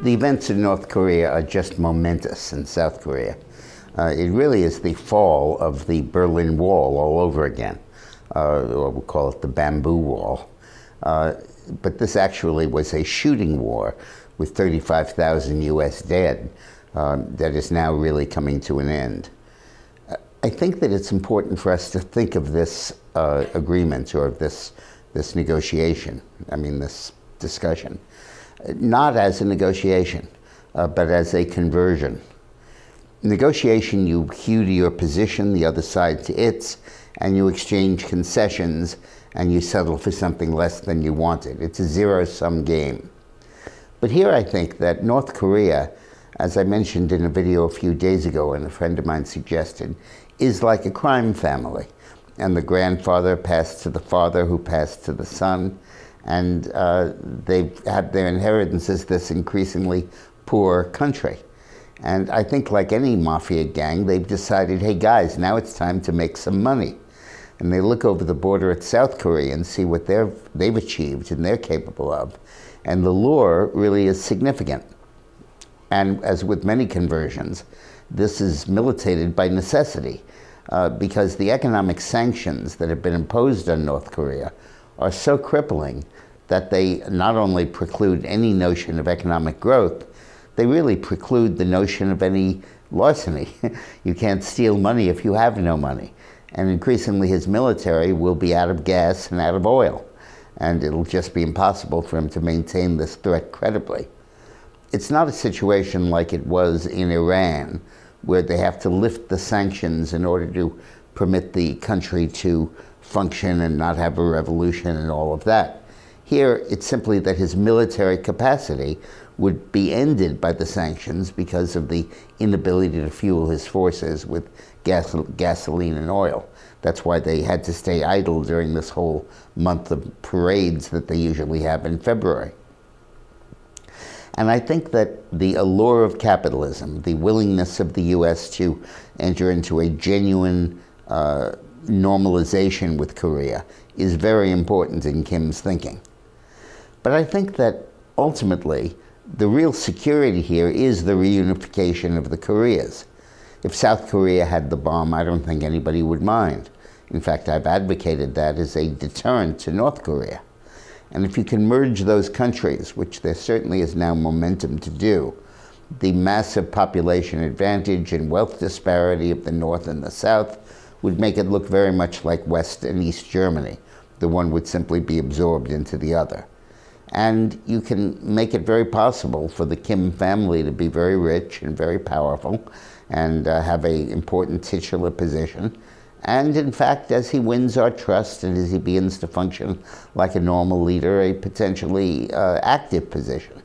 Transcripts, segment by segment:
The events in North Korea are just momentous in South Korea. It really is the fall of the Berlin Wall all over again, or we'll call it the Bamboo Wall. But this actually was a shooting war with 35,000 US dead that is now really coming to an end. I think that it's important for us to think of this agreement or this negotiation, this discussion, not as a negotiation, but as a conversion. Negotiation, you hew to your position, the other side to its, and you exchange concessions, and you settle for something less than you wanted. It's a zero-sum game. But here I think that North Korea, as I mentioned in a video a few days ago and a friend of mine suggested, is like a crime family. And the grandfather passed to the father, who passed to the son, and they've had their inheritance as this increasingly poor country. And I think, like any mafia gang, they've decided, hey guys, now it's time to make some money. And they look over the border at South Korea and see what they've achieved and they're capable of. And the lure really is significant. And as with many conversions, this is militated by necessity, because the economic sanctions that have been imposed on North Korea are so crippling that they not only preclude any notion of economic growth, they really preclude the notion of any larceny. You can't steal money if you have no money. And increasingly his military will be out of gas and out of oil. And it'll just be impossible for him to maintain this threat credibly. It's not a situation like it was in Iran, where they have to lift the sanctions in order to permit the country to function and not have a revolution and all of that. Here, it's simply that his military capacity would be ended by the sanctions because of the inability to fuel his forces with gasoline and oil. That's why they had to stay idle during this whole month of parades that they usually have in February. And I think that the allure of capitalism, the willingness of the US to enter into a genuine normalization with Korea, is very important in Kim's thinking. But I think that ultimately, the real security here is the reunification of the Koreas. If South Korea had the bomb, I don't think anybody would mind. In fact, I've advocated that as a deterrent to North Korea. And if you can merge those countries, which there certainly is now momentum to do, the massive population advantage and wealth disparity of the North and the South would make it look very much like West and East Germany. The one would simply be absorbed into the other. And you can make it very possible for the Kim family to be very rich and very powerful and have an important titular position. And in fact, as he wins our trust and as he begins to function like a normal leader, a potentially active position.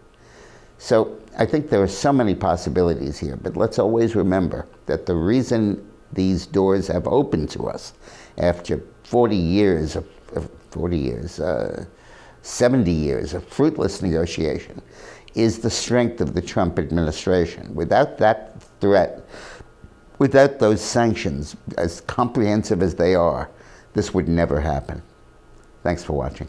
So I think there are so many possibilities here, but let's always remember that the reason these doors have opened to us after 70 years of fruitless negotiation is the strength of the Trump administration. Without that threat, without those sanctions, as comprehensive as they are, this would never happen. Thanks for watching.